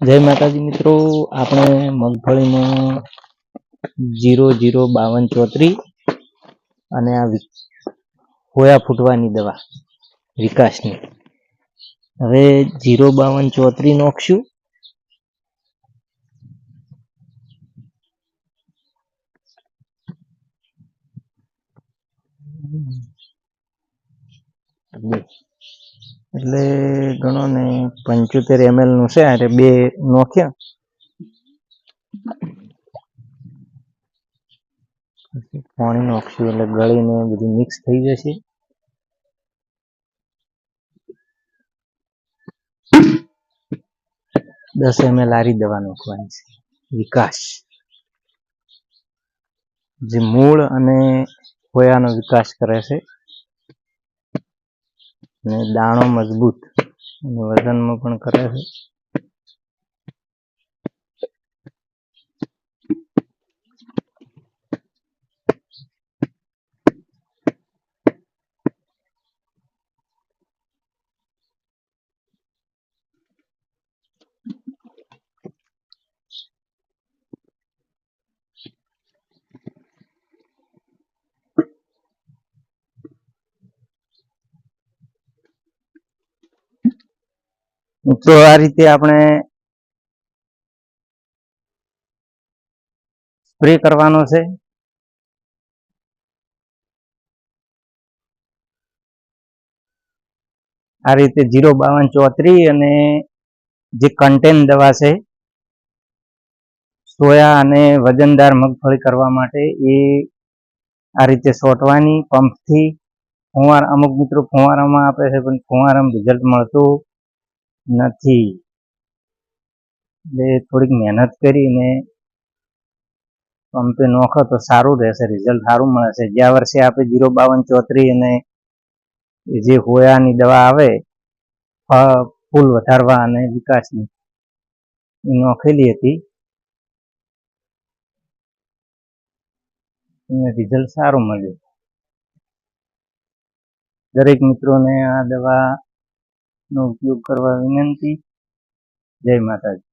જય માતાજી મિત્રો, આપણે મગફળીમાં 005234 અને આ હોયા ફૂટવાની દવા વિકાસની હવે 05234 નોખશું. એટલે ગણો ને 75 ml નું છે, એટલે 2 નોખ્યા. પાણી નોખશું એટલે ગળીને બધું મિક્સ થઈ જશે. દસ ml આરી દવા નાખવાની છે. વિકાસ જે મૂળ અને હોયાનો વિકાસ કરે છે અને દાણો મજબૂત અને વજનમાં પણ કરે છે. તો આ રીતે આપણે સ્પ્રે કરવાનો છે. આ રીતે 05234 અને જે કન્ટેન દવા છે સોયા અને વજનદાર મગફળી કરવા માટે, એ આ રીતે છોટવાની પંપથી. અમુક મિત્રો ફુવારામાં આપે છે, પણ ફુવારામાં રિઝલ્ટ મળતું નથી. એટલે થોડીક મહેનત કરીને પંપે નોખો તો સારું રહેશે, રિઝલ્ટ સારું મળે છે. ગયા વર્ષે આપણે 05234 અને જે હોયાની દવા આવે ફૂલ વધારવા અને વિકાસની, એ નોખેલી હતી. રિઝલ્ટ સારું મળ્યું. દરેક મિત્રોને આ દવાનો ઉપયોગ કરવા વિનંતી. જય માતાજી.